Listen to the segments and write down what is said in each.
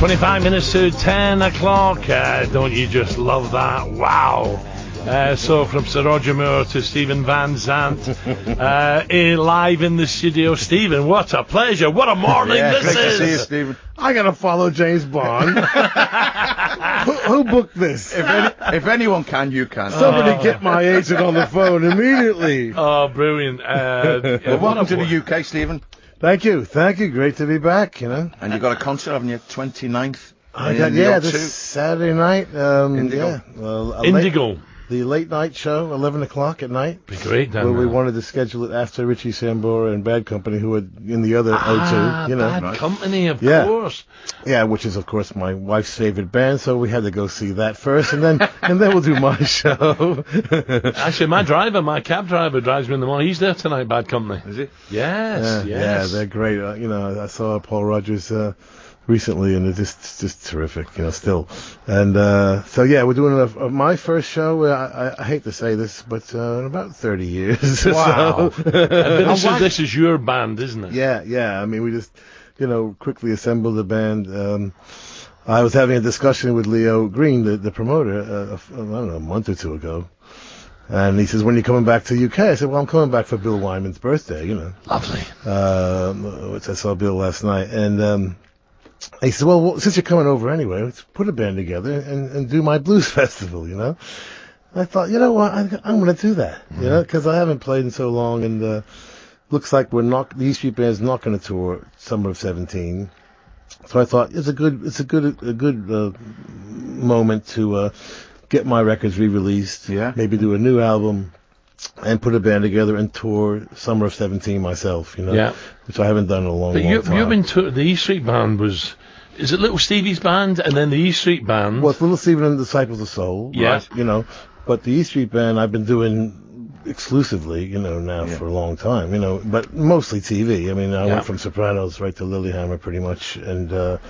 25 minutes to 10 o'clock. Don't you just love that? Wow. So from Sir Roger Moore to Stevie Van Zandt, live in the studio. Stephen, what a pleasure. What a morning this great is. to see you, Stephen. I gotta follow James Bond. who booked this? If anyone can, you can. Somebody get my agent on the phone immediately. Oh, brilliant. Well, welcome to the UK, Stephen. Thank you. Great to be back, you know. And you've got a concert, haven't you? 29th? This Saturday night. Indigo. Indigo. The late night show, 11 o'clock at night. Be great, where we wanted to schedule it after Richie Sambora and Bad Company, who were in the other O2, you know. Bad Company, of course. Yeah, which is, of course, my wife's favorite band, so we had to go see that first, and then we'll do my show. Actually, my cab driver drives me in the morning. He's there tonight, Bad Company. Is he? Yes. Yeah, they're great. I saw Paul Rogers recently, and it's just terrific, still. And we're doing my first show. I hate to say this, but in about 30 years. Wow. This is your band, isn't it? Yeah. I mean, we just, quickly assembled the band. I was having a discussion with Leo Green, the promoter, a month or two ago. And he says, when are you coming back to the UK? I said, well, I'm coming back for Bill Wyman's birthday, Lovely. Which I saw Bill last night. And he said, well, since you're coming over anyway, let's put a band together and do my blues festival, I thought, you know what, I'm going to do that, because I haven't played in so long, and looks like the E Street Band's not going to tour summer of 17. So I thought it's a good moment to get my records re-released, maybe do a new album, and put a band together and tour summer of 17 myself, which I haven't done in a long time. You've been to the E Street Band is it Little Stevie's band and then the E Street Band? Well, it's Little Stevie and the Disciples of Soul, right? But the E Street Band I've been doing exclusively, now for a long time, but mostly TV. I mean, I went from Sopranos right to Lilyhammer pretty much, and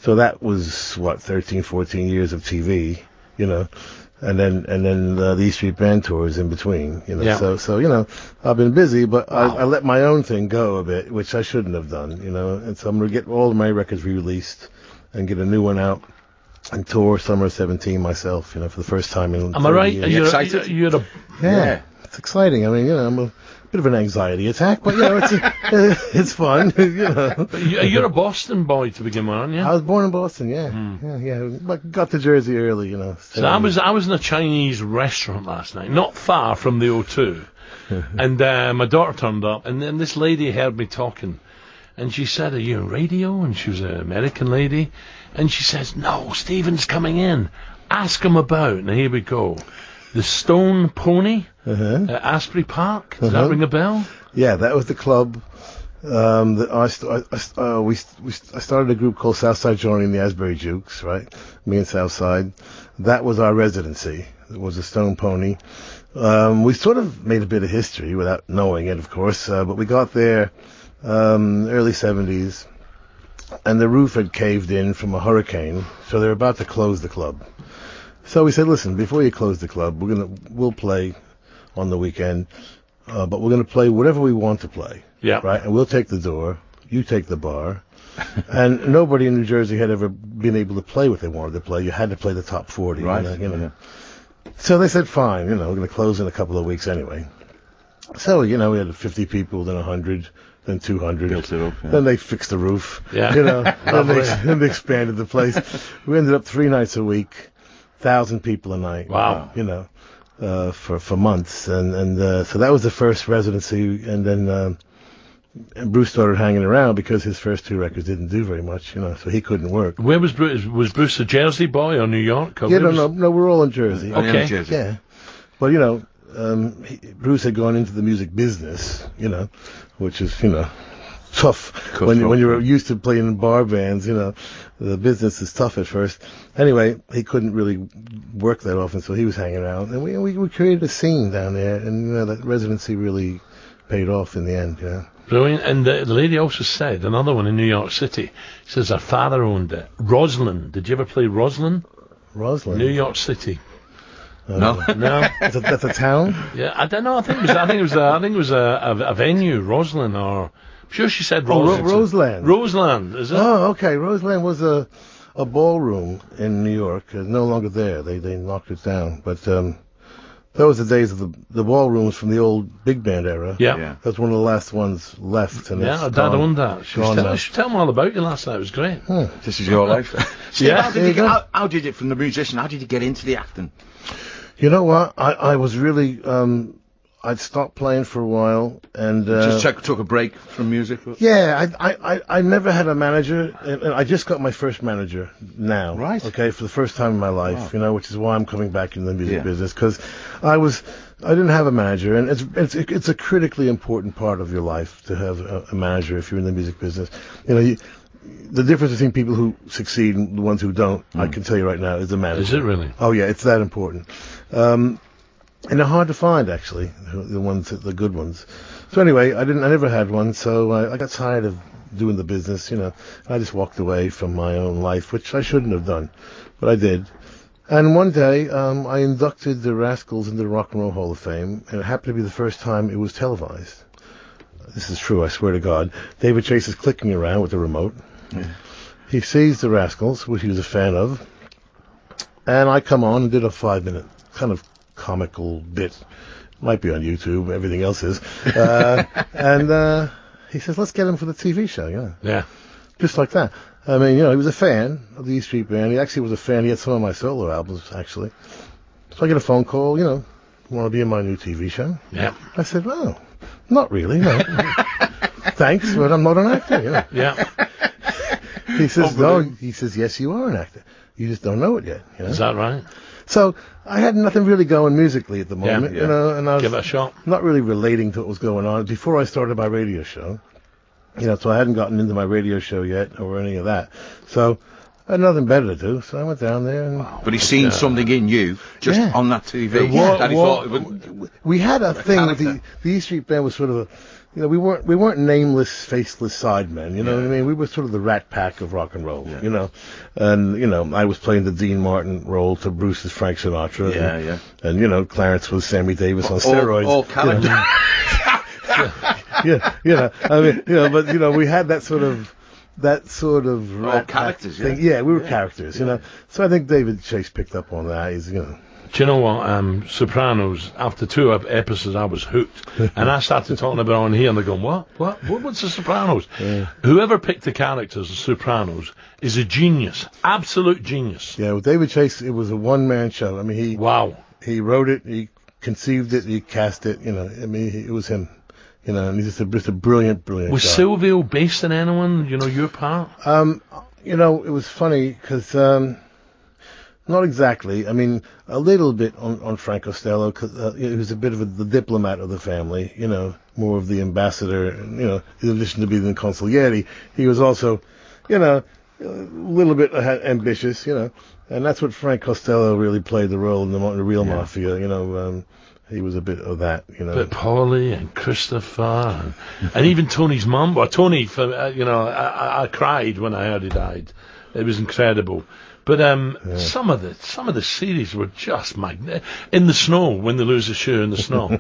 so that was 13, 14 years of TV, and then the E Street Band tours in between, So I've been busy, but I let my own thing go a bit, which I shouldn't have done, and so I'm gonna get all of my records re-released and get a new one out and tour summer of 17 myself, for the first time in. Am I right? Years. Are you excited? Yeah, it's exciting. I mean, I'm a bit of an anxiety attack, but it's fun. But you're a Boston boy to begin with, aren't you? I was born in Boston. Yeah. But got to Jersey early, So I was in a Chinese restaurant last night, not far from the O2, and my daughter turned up, and then this lady heard me talking, and she said, "Are you on radio?" And she was an American lady, and she says, "No, Stephen's coming in. Ask him about." And here we go. The Stone Pony at Asbury Park. Does that ring a bell? Yeah, that was the club. That I started a group called Southside Journey and the Asbury Jukes, right? Me and Southside. That was our residency. It was the Stone Pony. We sort of made a bit of history without knowing it, of course. But we got there early 70s, and the roof had caved in from a hurricane, so they were about to close the club. So we said, listen, before you close the club, we'll play on the weekend, but we're going to play whatever we want to play. Yeah. Right? And we'll take the door, you take the bar. And nobody in New Jersey had ever been able to play what they wanted to play. You had to play the top 40. Right. So they said, fine, we're going to close in a couple of weeks anyway. So, we had 50 people, then 100, then 200. Built it up, Then they fixed the roof. Yeah. Then they expanded the place. We ended up 3 nights a week. 1,000 people a night. Wow. For months, and so that was the first residency, and then Bruce started hanging around because his first 2 records didn't do very much, so he couldn't work. Where was Bruce? Was Bruce a Jersey boy or New York? No, we're all in Jersey. Okay. Jersey. Yeah, but Bruce had gone into the music business, which is tough when you're used to playing in bar bands. The business is tough at first. Anyway, he couldn't really work that often, so he was hanging around, and we created a scene down there, and that residency really paid off in the end. Brilliant. And the lady also said, another one in New York City, says her father owned it. Roslyn. Did you ever play Roslyn? Roslyn. New York City. No. That's a town. Yeah, I don't know. I think it was a venue, Roslyn, or I'm sure she said Roseland. Roseland. Roseland, is it? Oh, okay. Roseland was a a ballroom in New York, no longer there. They knocked it down. But those were the days of the ballrooms from the old big band era. Yeah. That's one of the last ones left. And Yeah, Dad owned that. She was telling me all about you last night. It was great. This is your life. Steve, Yeah. how did it, from the musician, how did you get into the acting? You know what? I was really... I'd stopped playing for a while, and Just took a break from music. yeah, I never had a manager, and I just got my first manager now. Right. Okay, for the first time in my life, Wow. you know, which is why I'm coming back in the music business, because I didn't have a manager, and it's a critically important part of your life to have a manager if you're in the music business. You know, the difference between people who succeed and the ones who don't, I can tell you right now, is the manager. Is it really? Oh yeah, it's that important. And they're hard to find, actually, the good ones. So anyway, I never had one, so I got tired of doing the business, you know. I just walked away from my own life, which I shouldn't have done, but I did. And one day, I inducted the Rascals into the Rock and Roll Hall of Fame, and it happened to be the first time it was televised. This is true, I swear to God. David Chase is clicking around with the remote. Yeah. He sees the Rascals, which he was a fan of, and I come on and did a 5-minute kind of comical bit. Might be on YouTube, everything else is. And he says, let's get him for the TV show, Yeah. Just like that. I mean, you know, he was a fan of the E Street Band. He actually was a fan. He had some of my solo albums, actually. So I get a phone call, you know, want to be in my new TV show? Yeah. I said, well, not really, no. Thanks, but I'm not an actor, you know. Yeah. He says, no. He says, yes, you are an actor. You just don't know it yet. You know? Is that right? So I had nothing really going musically at the moment, you know, and I was give it a shot. Not really relating to what was going on before I started my radio show. You know, so I hadn't gotten into my radio show yet or any of that. So I had nothing better to do, so I went down there. And But he's seen something in you just on that TV. That he thought it would... We had a thing with the E Street Band was sort of a, you know, we weren't nameless, faceless sidemen. You know what I mean? We were sort of the Rat Pack of rock and roll. You know, and you know, I was playing the Dean Martin role to Bruce's Frank Sinatra. And you know, Clarence was Sammy Davis on steroids. All character. You know, I mean, you know, but you know, we had that sort of Rat characters. Pack thing. Yeah, we were characters. You know, so I think David Chase picked up on that. He's, you know. Do you know what? Sopranos, after 2 episodes, I was hooked. And I started talking about it on here, and they're going, what's the Sopranos? Yeah. Whoever picked the characters of Sopranos is a genius. Absolute genius. Yeah, with David Chase, it was a one-man show. I mean, he wrote it, he conceived it, he cast it, you know. I mean, it was him. You know, and he's just a brilliant Was guy. Silvio based on anyone, you know, your part? You know, it was funny, because... not exactly. I mean, a little bit on Frank Costello, because he was a bit of the diplomat of the family, you know, more of the ambassador, you know, in addition to being the consigliere, he was also, you know, a little bit ambitious, you know, and that's what Frank Costello really played the role in the real mafia, you know. He was a bit of that, you know. But Paulie and Christopher, and even Tony's mum. Well, Tony, you know, I cried when I heard he died. It was incredible. But some of the series were just magnificent. In the snow, when they lose a shoe in the snow.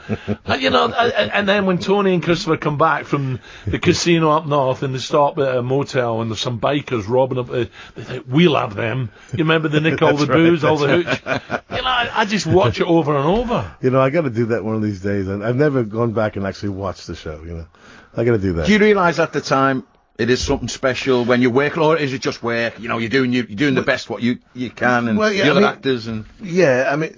You know, and then when Tony and Christopher come back from the casino up north and they stop at a motel and there's some bikers robbing up, they think, we'll have them. You remember they nick all the booze, all the hooch? You know, I just watch it over and over. You know, I got to do that one of these days. And I've never gone back and actually watched the show, you know. I got to do that. Do you realise at the time it is something special when you're working, or is it just work? You know, you're doing the best what you can, and the other actors and. Yeah, I mean,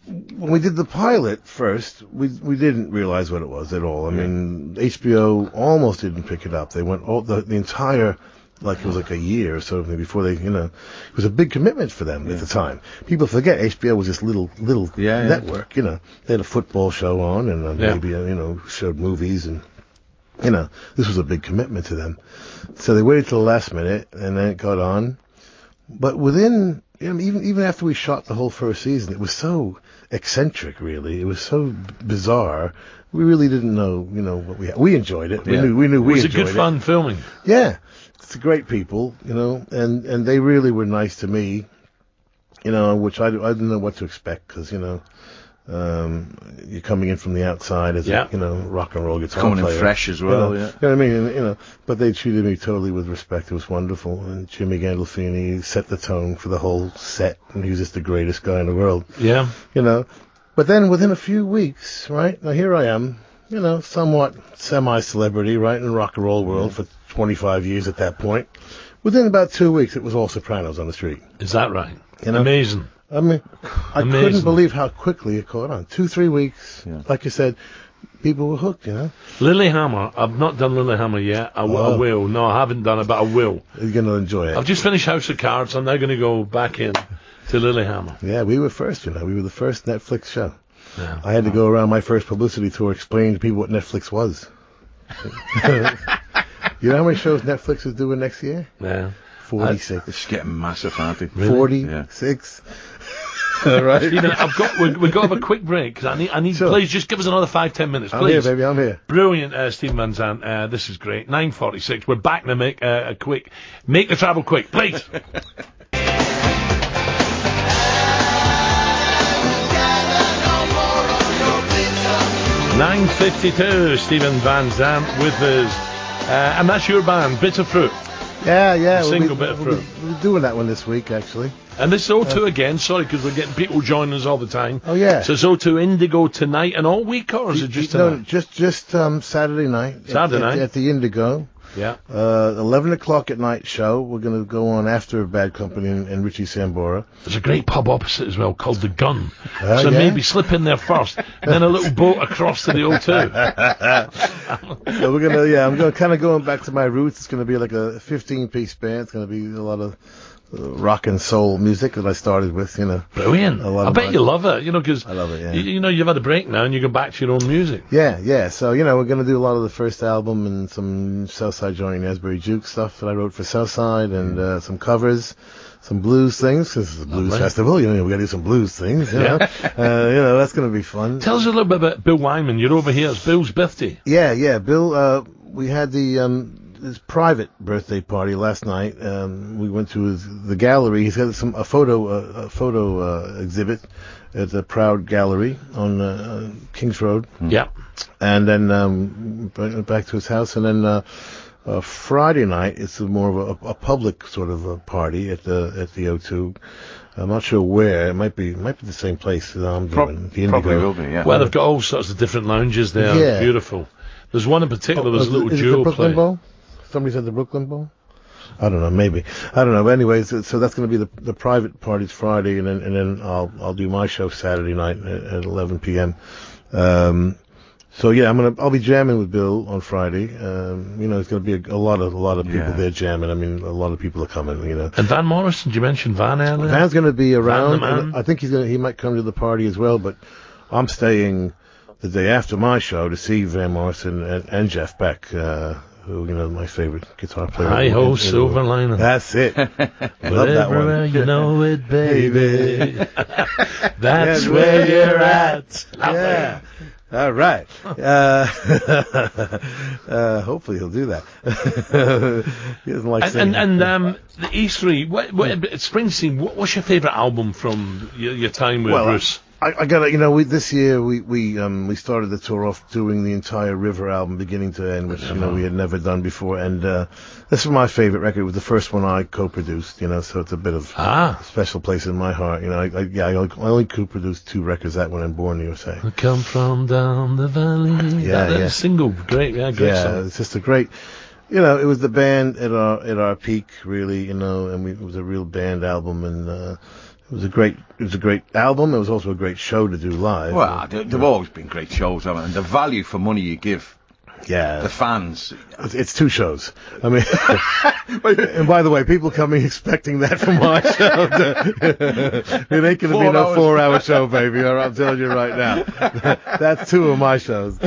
when we did the pilot first, we didn't realize what it was at all. I mean, HBO almost didn't pick it up. They went the entire, like it was like a year or so before they, you know, it was a big commitment for them at the time. People forget HBO was this little network. You know, they had a football show on, and maybe you know, showed movies and. You know, this was a big commitment to them. So they waited till the last minute, and then it got on. But within, you know, even after we shot the whole first season, it was so eccentric, really. It was so bizarre. We really didn't know, you know, what we had. We enjoyed it. We knew we enjoyed it. Was it good fun filming? Yeah. It's great people, you know, and they really were nice to me, you know, which I didn't know what to expect, because, you know, You're coming in from the outside as a, rock and roll guitar coming player. in fresh as well. You know what I mean? And, but they treated me totally with respect. It was wonderful. And Jimmy Gandolfini set the tone for the whole set, and he was just the greatest guy in the world. Yeah. But then within a few weeks, right, now here I am, somewhat semi-celebrity, right, in the rock and roll world for 25 years at that point. Within about 2 weeks, it was all Sopranos on the street. Is that right? Amazing. I mean, I couldn't believe how quickly it caught on. 2-3 weeks, like you said, people were hooked, Lilyhammer, I've not done Lilyhammer yet. I will. No, I haven't done it, but I will. You're going to enjoy it. I've just finished House of Cards. I'm now going to go back in to Lilyhammer. Yeah, we were first, We were the first Netflix show. Yeah. I had to go around my first publicity tour explaining to people what Netflix was. You know how many shows Netflix is doing next year? Yeah. 46. It's getting massive, aren't it? Really? 46. Yeah. Right. Stephen, we've got to have a quick break because I need. Sure. Please just give us another 5-10 minutes, please. I'm here, baby. I'm here. Brilliant, Stevie Van Zandt. This is great. 9:46. We're back to make a quick. Make the travel quick, please. 9:52. Stephen Van Zandt with us, and that's your band, Bitter Fruit. Yeah. Single Bitter Fruit. We're doing that one this week, actually. And this is O2 again, sorry, because we're getting people joining us all the time. Oh, yeah. So it's O2 Indigo tonight and all week, or is it just tonight? No, just Saturday night. Saturday night? At the Indigo. Yeah. 11 o'clock at night show. We're going to go on after Bad Company and Richie Sambora. There's a great pub opposite as well called The Gun. So maybe slip in there first, then a little boat across to the O2. So we're going to, I'm going kind of going back to my roots. It's going to be like a 15-piece band. It's going to be a lot of rock and soul music that I started with, Brilliant. I bet you love it, because I love it, yeah. You've had a break now and you go back to your own music. Yeah. So, we're going to do a lot of the first album and some Southside Johnny Nesbury Juke stuff that I wrote for Southside and some covers, some blues things, because it's a blues festival, we got to do some blues things, that's going to be fun. Tell us a little bit about Bill Wyman. You're over here. It's Bill's birthday. Yeah. Bill, we had his private birthday party last night. We went to the gallery. He's got a photo exhibit at the Proud Gallery on Kings Road. Yeah. And then went back to his house. And then Friday night, it's more of a public sort of a party at the O2. I'm not sure where. It might be the same place that I'm doing. The Probably will be. Yeah. Well, they've got all sorts of different lounges there. Yeah. Beautiful. There's one in particular. There's a little duo play. Bowl? Somebody said the Brooklyn Bowl? I don't know, maybe. I don't know. But anyways, so that's going to be the private parties Friday, and then I'll do my show Saturday night at 11 p.m. So yeah, I'll be jamming with Bill on Friday. There's going to be a lot of people there jamming. I mean, a lot of people are coming. And Van Morrison, did you mention Van earlier? Van's going to be around. And I think he might come to the party as well. But I'm staying the day after my show to see Van Morrison and Jeff Beck. Who, my favorite guitar player. Hi-ho, Silver Liner. That's it. Love that one. You know it, baby. That's where you're at. Yeah. All right. Hopefully he'll do that. He doesn't like singing. And the E3, Springsteen, what's your favourite album from your time with Bruce? I got to, this year we started the tour off doing the entire River album beginning to end, which, we had never done before. And this was my favorite record. It was the first one I co-produced, so it's a bit of a special place in my heart. I only co-produced 2 records, that one and Born USA. I come from down the valley. That single, great song. It's just a great, it was the band at our peak, really, and it was a real band album, and it was a great album. It was also a great show to do live. Well, there've always been great shows, haven't they? And the value for money you give the fans. It's 2 shows. I mean, and by the way, people coming expecting that from my show. It ain't going to be no 4-hour show, baby. I'm telling you right now. That's 2 of my shows.